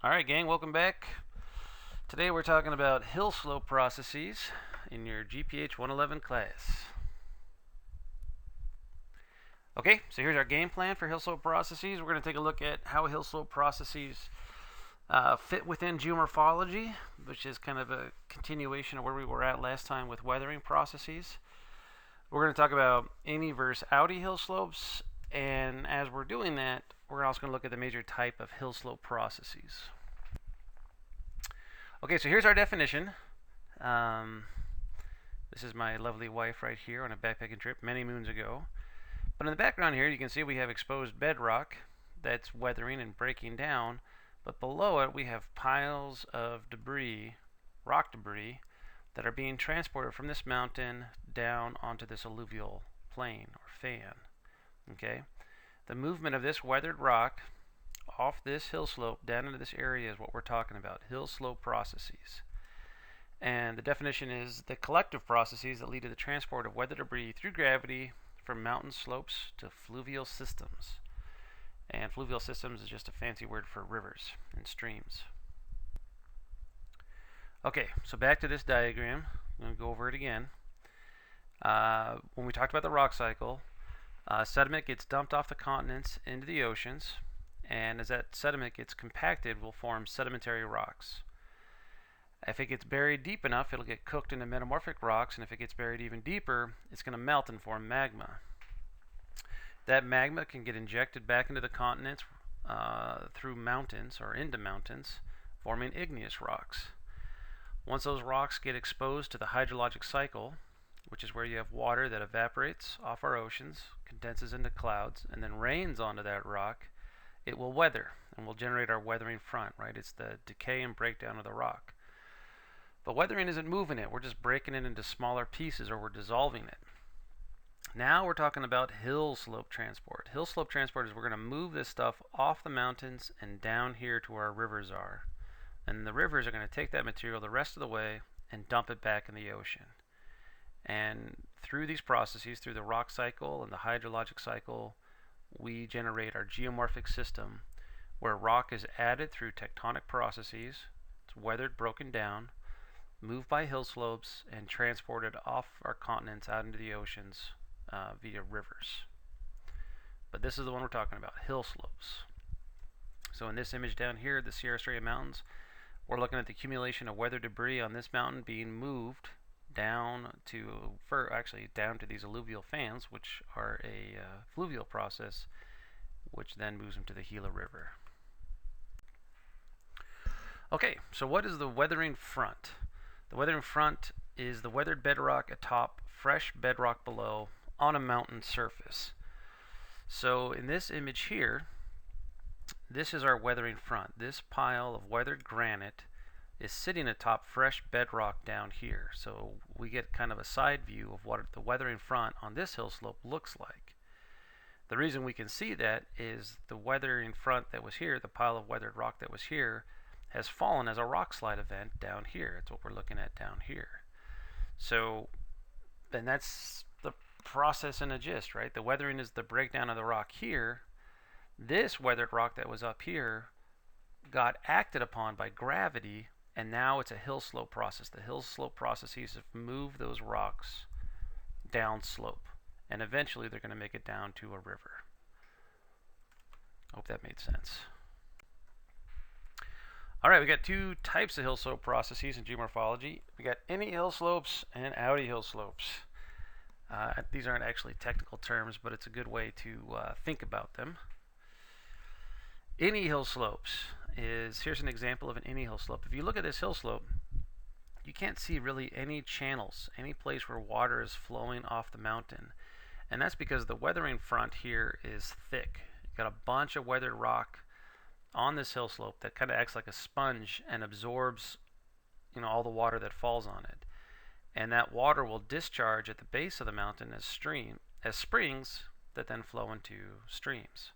Alright gang, welcome back. Today we're talking about hill slope processes in your GPH 111 class. Okay, so here's our game plan for hill slope processes. We're going to take a look at how hill slope processes fit within geomorphology, which is kind of a continuation of where we were at last time with weathering processes. We're going to talk about innie versus outie hill slopes, and as we're doing that, we're also going to look at the major type of hill slope processes. Okay, so here's our definition. This is my lovely wife right here on a backpacking trip many moons ago. But in the background here, you can see we have exposed bedrock that's weathering and breaking down. But below it, we have piles of debris, rock debris, that are being transported from this mountain down onto this alluvial plain or fan. Okay, the movement of this weathered rock off this hill slope down into this area is what we're talking about, hill slope processes. And the definition is the collective processes that lead to the transport of weathered debris through gravity from mountain slopes to fluvial systems. And fluvial systems is just a fancy word for rivers and streams. Okay, so back to this diagram. I'm going to go over it again. When we talked about the rock cycle, sediment gets dumped off the continents into the oceans, and as that sediment gets compacted, will form sedimentary rocks. If it gets buried deep enough, it'll get cooked into metamorphic rocks, and if it gets buried even deeper, it's going to melt and form magma. That magma can get injected back into the continents through mountains or into mountains, forming igneous rocks. Once those rocks get exposed to the hydrologic cycle, which is where you have water that evaporates off our oceans, condenses into clouds, and then rains onto that rock, it will weather and will generate our weathering front, right? It's the decay and breakdown of the rock. But weathering isn't moving it, we're just breaking it into smaller pieces, or we're dissolving it. Now we're talking about hill slope transport. Hill slope transport is we're going to move this stuff off the mountains and down here to where our rivers are. And the rivers are going to take that material the rest of the way and dump it back in the ocean. And through these processes, through the rock cycle and the hydrologic cycle, we generate our geomorphic system, where rock is added through tectonic processes. It's weathered, broken down, moved by hill slopes, and transported off our continents out into the oceans via rivers. But this is the one we're talking about, hill slopes. So in this image down here, the Sierra Estrella Mountains, we're looking at the accumulation of weathered debris on this mountain being moved down to these alluvial fans, which are a fluvial process, which then moves them to the Gila River. Okay, so what is the weathering front? The weathering front is the weathered bedrock atop fresh bedrock below on a mountain surface. So in this image here, this is our weathering front. This pile of weathered granite is sitting atop fresh bedrock down here. So we get kind of a side view of what the weathering front on this hill slope looks like. The reason we can see that is the weathering front that was here, the pile of weathered rock that was here, has fallen as a rock slide event down here. It's what we're looking at down here. So then that's the process in a gist, right? The weathering is the breakdown of the rock here. This weathered rock that was up here got acted upon by gravity, and now it's a hill slope process. The hill slope processes have moved those rocks down slope, and eventually they're going to make it down to a river. Hope that made sense. All right, we got two types of hill slope processes in geomorphology. We got innie hill slopes and outie hill slopes. These aren't actually technical terms, but it's a good way to think about them. Innie hill slopes here's an example of an innie hill slope. If you look at this hill slope, you can't see really any channels, any place where water is flowing off the mountain. And that's because the weathering front here is thick. You've got a bunch of weathered rock on this hill slope that kind of acts like a sponge and absorbs, all the water that falls on it. And that water will discharge at the base of the mountain as springs that then flow into streams.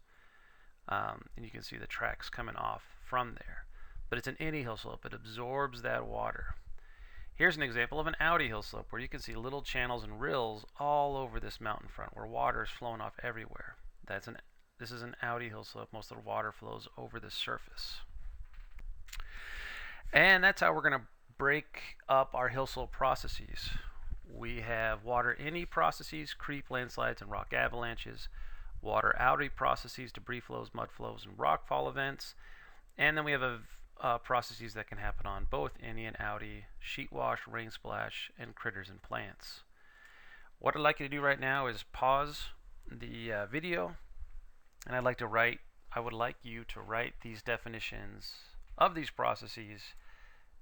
And you can see the tracks coming off from there. But it's an innie hill slope. It absorbs that water. Here's an example of an outie hill slope where you can see little channels and rills all over this mountain front where water is flowing off everywhere. This is an outie hill slope. Most of the water flows over the surface. And that's how we're going to break up our hill slope processes. We have water innie processes, creep, landslides, and rock avalanches. Water outie processes, debris flows, mud flows, and rockfall events. And then we have processes that can happen on both innie and outie, sheet wash, rain splash, and critters and plants. What I'd like you to do right now is pause the video, and I would like you to write these definitions of these processes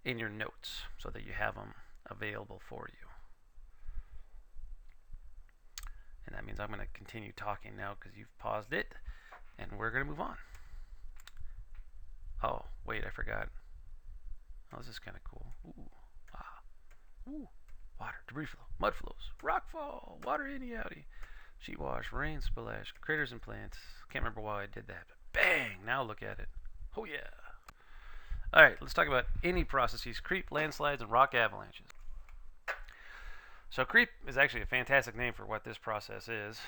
in your notes so that you have them available for you. And that means I'm going to continue talking now because you've paused it, and we're going to move on. Oh, wait, I forgot. Oh, this is kind of cool. Ooh, water, debris flow, mud flows, rockfall, water innie outie, sheet wash, rain splash, critters and plants. Can't remember why I did that, but bang! Now look at it. Oh yeah. All right, let's talk about innie processes: creep, landslides, and rock avalanches. So creep is actually a fantastic name for what this process is.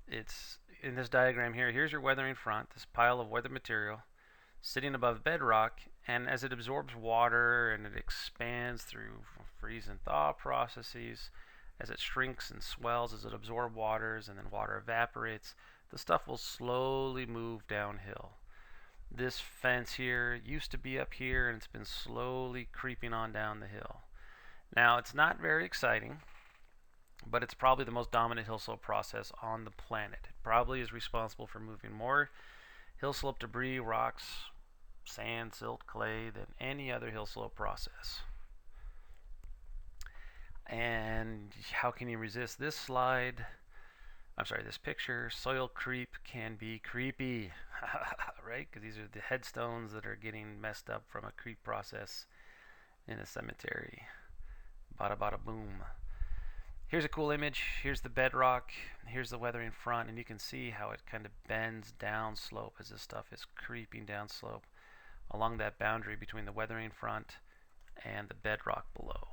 It's in this diagram here. Here's your weathering front, this pile of weathered material sitting above bedrock, and as it absorbs water and it expands through freeze and thaw processes, as it shrinks and swells, as it absorbs waters and then water evaporates, the stuff will slowly move downhill. This fence here used to be up here, and it's been slowly creeping on down the hill. Now, it's not very exciting, but it's probably the most dominant hill slope process on the planet. It probably is responsible for moving more hill slope debris, rocks, sand, silt, clay than any other hill slope process. And how can you resist this this picture? Soil creep can be creepy, right? Because these are the headstones that are getting messed up from a creep process in a cemetery. Bada bada boom. Here's a cool image. Here's the bedrock. Here's the weathering front, and you can see how it kind of bends down slope as this stuff is creeping down slope along that boundary between the weathering front and the bedrock below.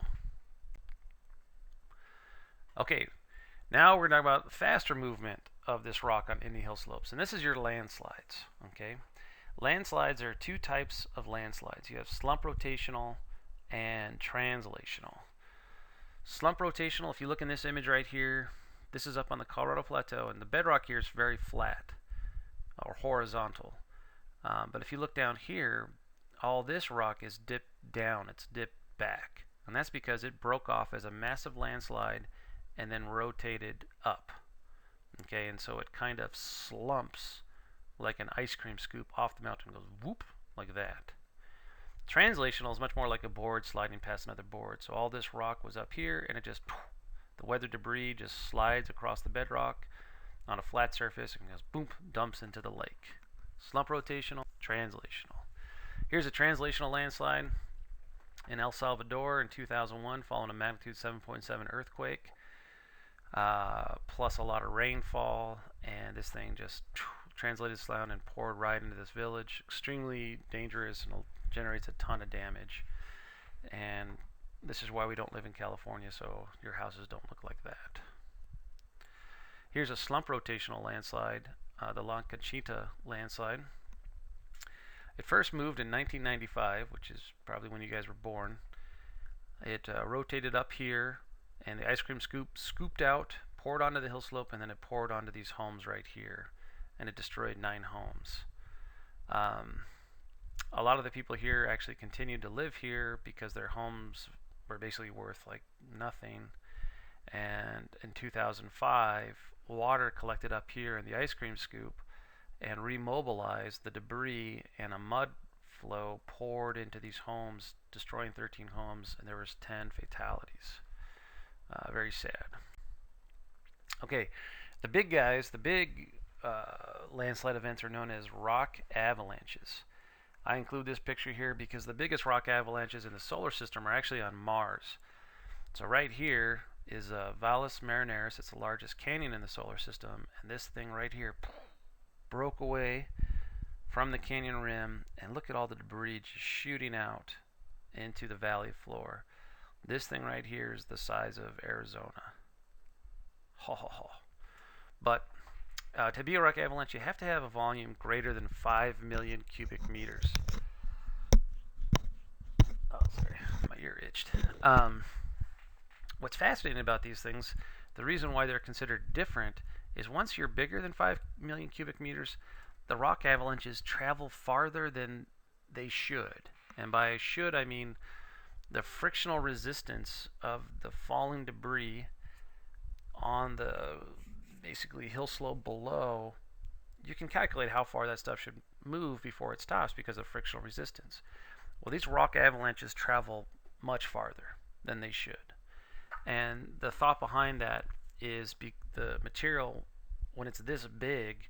Okay, now we're talking about faster movement of this rock on any hill slopes, and this is your landslides. Okay, landslides are two types of landslides. You have slump rotational and translational. Slump rotational, if you look in this image right here, this is up on the Colorado Plateau, and the bedrock here is very flat or horizontal. But if you look down here, all this rock is dipped down, it's dipped back. And that's because it broke off as a massive landslide and then rotated up. Okay, and so it kind of slumps like an ice cream scoop off the mountain, goes whoop, like that. Translational is much more like a board sliding past another board. So all this rock was up here, and it just, the weathered debris just slides across the bedrock on a flat surface and goes boom, dumps into the lake. Slump rotational, translational. Here's a translational landslide in El Salvador in 2001 following a magnitude 7.7 earthquake, plus a lot of rainfall, and this thing just translated down and poured right into this village. Extremely dangerous and generates a ton of damage, and this is why we don't live in California, so your houses don't look like that. Here's a slump rotational landslide, the La Conchita landslide. It first moved in 1995, which is probably when you guys were born. It rotated up here, and the ice cream scoop scooped out, poured onto the hill slope, and then it poured onto these homes right here, and it destroyed 9 homes. A lot of the people here actually continued to live here because their homes were basically worth like nothing. And in 2005, water collected up here in the ice cream scoop and remobilized the debris, and a mud flow poured into these homes, destroying 13 homes, and there was 10 fatalities. Very sad. Okay, the big guys, the big landslide events are known as rock avalanches. I include this picture here because the biggest rock avalanches in the solar system are actually on Mars. So right here is Valles Marineris. It's the largest canyon in the solar system, and this thing right here broke away from the canyon rim, and look at all the debris just shooting out into the valley floor. This thing right here is the size of Arizona. But to be a rock avalanche, you have to have a volume greater than 5 million cubic meters. Oh, sorry, my ear itched. What's fascinating about these things, the reason why they're considered different, is once you're bigger than 5 million cubic meters, the rock avalanches travel farther than they should. And by should, I mean the frictional resistance of the falling debris on the basically hill slope below. You can calculate how far that stuff should move before it stops because of frictional resistance. Well, these rock avalanches travel much farther than they should. And the thought behind that is the material, when it's this big,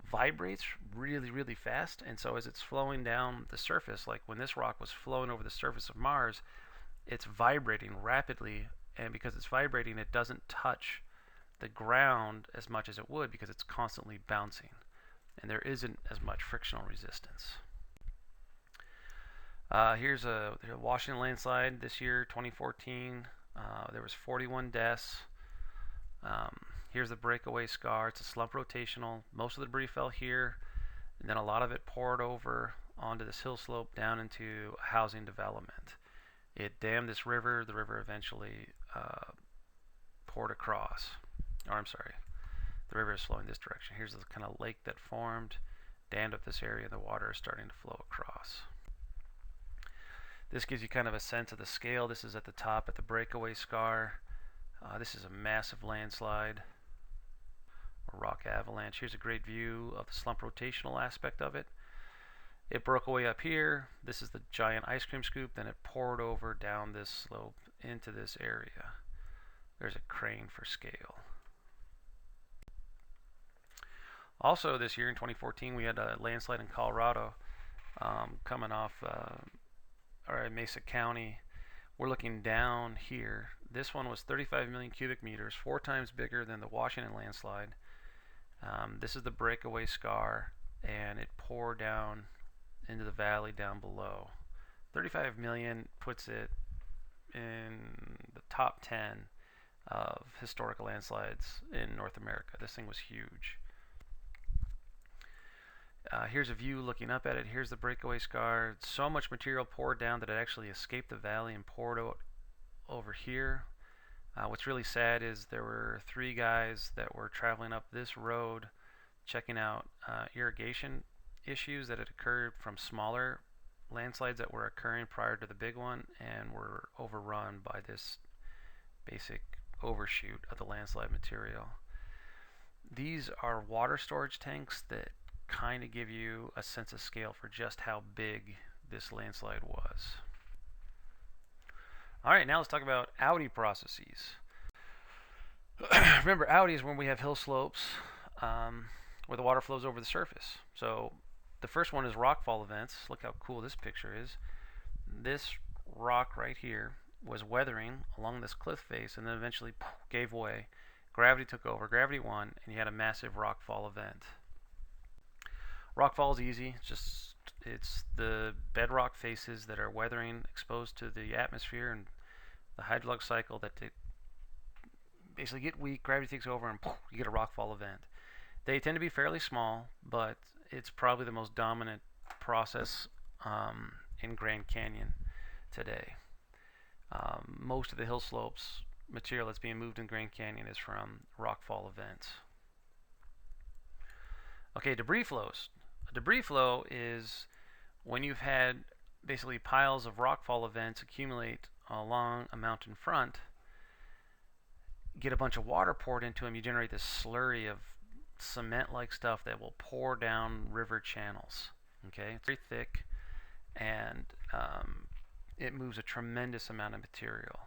vibrates really, really fast. And so as it's flowing down the surface, like when this rock was flowing over the surface of Mars, it's vibrating rapidly. And because it's vibrating, it doesn't touch the ground as much as it would because it's constantly bouncing. And there isn't as much frictional resistance. Here's a Washington landslide this year, 2014. There was 41 deaths. Here's the breakaway scar. It's a slump rotational. Most of the debris fell here, and then a lot of it poured over onto this hill slope down into a housing development. It dammed this river. The river eventually poured across. Or I'm sorry, the river is flowing this direction. Here's the kind of lake that formed, dammed up this area, and the water is starting to flow across. This gives you kind of a sense of the scale. This is at the top at the breakaway scar. This is a massive landslide or rock avalanche. Here's a great view of the slump rotational aspect of it. It broke away up here. This is the giant ice cream scoop. Then it poured over down this slope into this area. There's a crane for scale. Also this year in 2014 we had a landslide in Colorado coming off Mesa County. We're looking down here. This one was 35 million cubic meters, 4 times bigger than the Washington landslide. This is the breakaway scar, and it poured down into the valley down below. 35 million puts it in the top 10 of historical landslides in North America. This thing was huge. Here's a view looking up at it. Here's the breakaway scar. So much material poured down that it actually escaped the valley and poured out over here. What's really sad is there were 3 guys that were traveling up this road checking out irrigation issues that had occurred from smaller landslides that were occurring prior to the big one and were overrun by this basic overshoot of the landslide material. These are water storage tanks that kind of give you a sense of scale for just how big this landslide was. Alright, now let's talk about Audi processes. Remember, Audi is when we have hill slopes where the water flows over the surface. So the first one is rockfall events. Look how cool this picture is. This rock right here was weathering along this cliff face and then eventually gave way. Gravity took over, gravity won, and you had a massive rockfall event. Rockfall is easy. It's the bedrock faces that are weathering, exposed to the atmosphere and the hydraulic cycle that they basically get weak. Gravity takes over, and you get a rockfall event. They tend to be fairly small, but it's probably the most dominant process in Grand Canyon today. Most of the hill slopes material that's being moved in Grand Canyon is from rockfall events. Okay, debris flows. A debris flow is when you've had basically piles of rockfall events accumulate along a mountain front, get a bunch of water poured into them, you generate this slurry of cement-like stuff that will pour down river channels. Okay, it's very thick, and it moves a tremendous amount of material.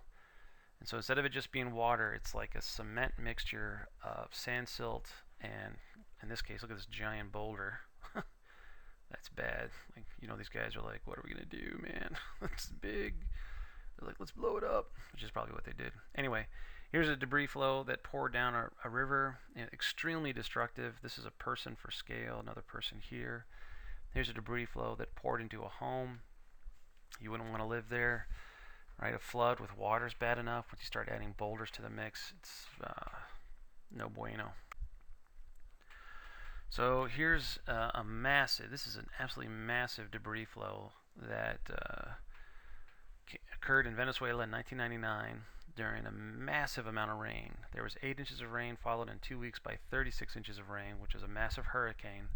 And so instead of it just being water, it's like a cement mixture of sand, silt, and in this case, look at this giant boulder. That's bad. Like, you know, these guys are like, what are we gonna do, man? It's big. They're like, let's blow it up, which is probably what they did. Anyway, here's a debris flow that poured down a river, extremely destructive. This is a person for scale, another person here. Here's a debris flow that poured into a home. You wouldn't want to live there, right? A flood with water is bad enough. Once you start adding boulders to the mix, it's no bueno. So here's this is an absolutely massive debris flow that occurred in Venezuela in 1999 during a massive amount of rain. There was 8 inches of rain, followed in 2 weeks by 36 inches of rain, which is a massive hurricane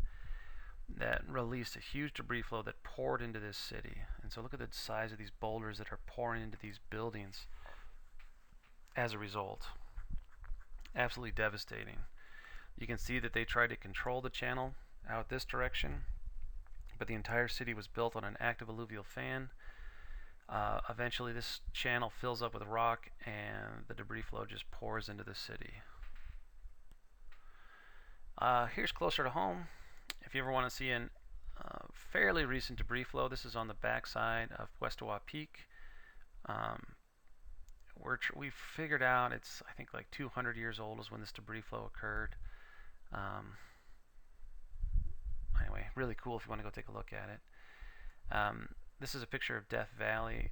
that released a huge debris flow that poured into this city. And so look at the size of these boulders that are pouring into these buildings as a result. Absolutely devastating. You can see that they tried to control the channel out this direction, but the entire city was built on an active alluvial fan. Eventually this channel fills up with rock and the debris flow just pours into the city. Here's closer to home. If you ever want to see a fairly recent debris flow, this is on the backside of Westawa Peak. We figured out it's, I think, like 200 years old is when this debris flow occurred. Anyway, really cool if you want to go take a look at it. This is a picture of Death Valley.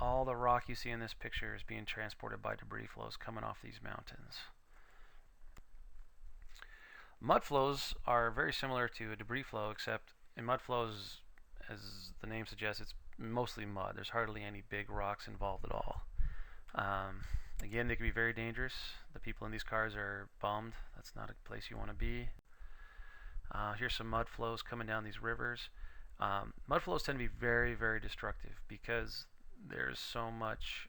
All the rock you see in this picture is being transported by debris flows coming off these mountains. Mud flows are very similar to a debris flow, except in mud flows, as the name suggests, it's mostly mud. There's hardly any big rocks involved at all. Again, they can be very dangerous. The people in these cars are bummed. That's not a place you want to be. Here's some mud flows coming down these rivers. Mud flows tend to be very, very destructive because there's so much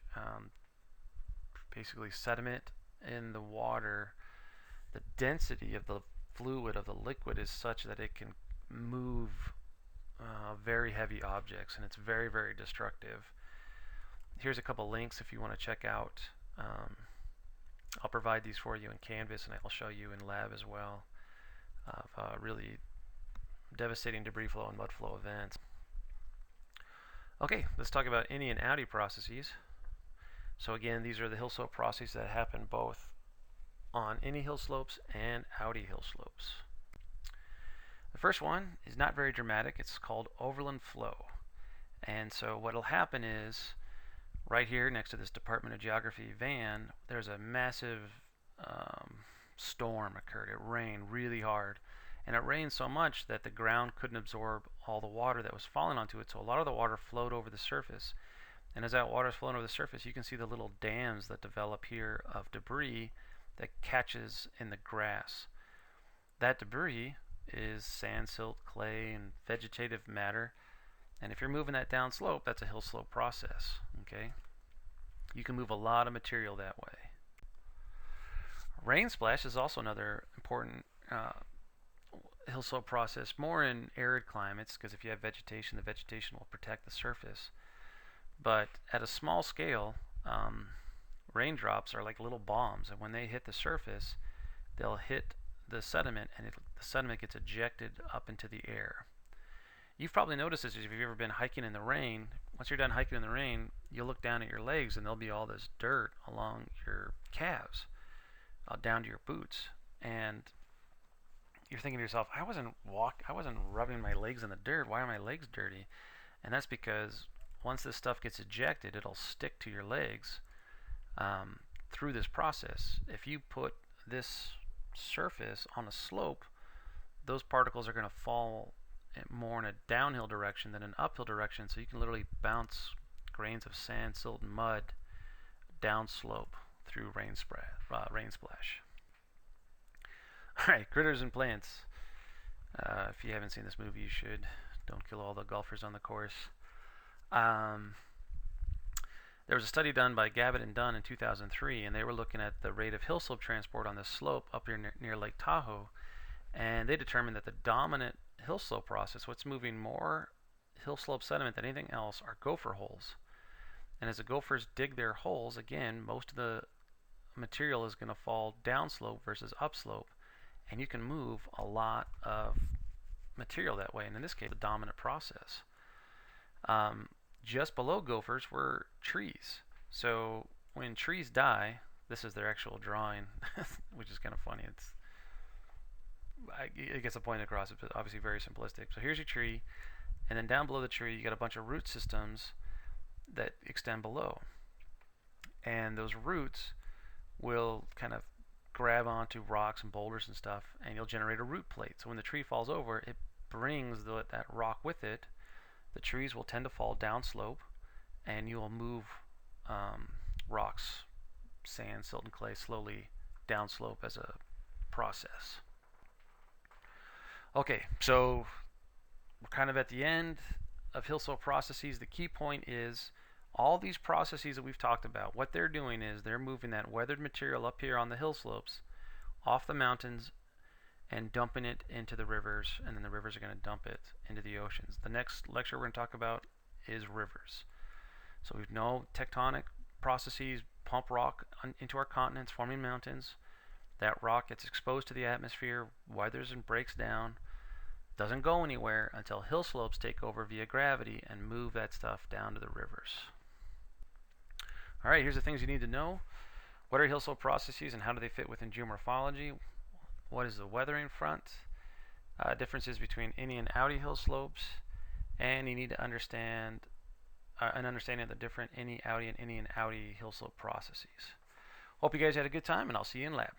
basically sediment in the water. The density of the fluid, of the liquid, is such that it can move very heavy objects, and it's very, very destructive. Here's a couple links if you want to check out. I'll provide these for you in Canvas, and I'll show you in lab as well, of really devastating debris flow and mud flow events. Okay, let's talk about innie and outie processes. So again, these are the hillslope processes that happen both on innie hill slopes and outie hill slopes. The first one is not very dramatic. It's called overland flow. And so what will happen is, right here next to this Department of Geography van, there's a massive storm occurred. It rained really hard. And it rained so much that the ground couldn't absorb all the water that was falling onto it. So a lot of the water flowed over the surface. And as that water is flowing over the surface, you can see the little dams that develop here of debris that catches in the grass. That debris is sand, silt, clay, and vegetative matter. And if you're moving that down slope, that's a hill slope process. Okay, you can move a lot of material that way. Rain splash is also another important hill slope process, more in arid climates, because if you have vegetation, the vegetation will protect the surface. But at a small scale, raindrops are like little bombs, and when they hit the surface, they'll hit the sediment, and the sediment gets ejected up into the air. You've probably noticed this if you've ever been hiking in the rain. Once you're done hiking in the rain, you'll look down at your legs, and there'll be all this dirt along your calves, down to your boots, and you're thinking to yourself, I wasn't rubbing my legs in the dirt. Why are my legs dirty? And that's because once this stuff gets ejected, it'll stick to your legs through this process. If you put this surface on a slope, those particles are going to fall more in a downhill direction than an uphill direction, so you can literally bounce grains of sand, silt, and mud down slope through rain splash. Alright, critters and plants. If you haven't seen this movie, you should. Don't kill all the golfers on the course. There was a study done by Gabbett and Dunn in 2003, and they were looking at the rate of hill slope transport on this slope up here near Lake Tahoe, and they determined that the dominant hill slope process, what's moving more hill slope sediment than anything else, are gopher holes. And as the gophers dig their holes, again, most of the material is going to fall downslope versus upslope, and you can move a lot of material that way, and in this case, the dominant process. Just below gophers were trees. So when trees die, this is their actual drawing, which is kind of funny. It gets the point across. It's obviously very simplistic. So here's your tree, and then down below the tree, you got a bunch of root systems that extend below. And those roots will kind of grab onto rocks and boulders and stuff, and you'll generate a root plate. So when the tree falls over, it brings that rock with it. The trees will tend to fall downslope, and you will move rocks, sand, silt, and clay slowly downslope as a process. Okay, so we're kind of at the end of hillslope processes. The key point is all these processes that we've talked about, what they're doing is they're moving that weathered material up here on the hill slopes off the mountains and dumping it into the rivers, and then the rivers are going to dump it into the oceans. The next lecture we're going to talk about is rivers. So we know tectonic processes pump rock into our continents, forming mountains. That rock gets exposed to the atmosphere, weathers and breaks down, doesn't go anywhere until hill slopes take over via gravity and move that stuff down to the rivers. All right, here's the things you need to know. What are hill slope processes and how do they fit within geomorphology? What is the weathering front? Differences between innie and outie hill slopes, and you need to understand an understanding of the different innie and outie hill slope processes. Hope you guys had a good time, and I'll see you in lab.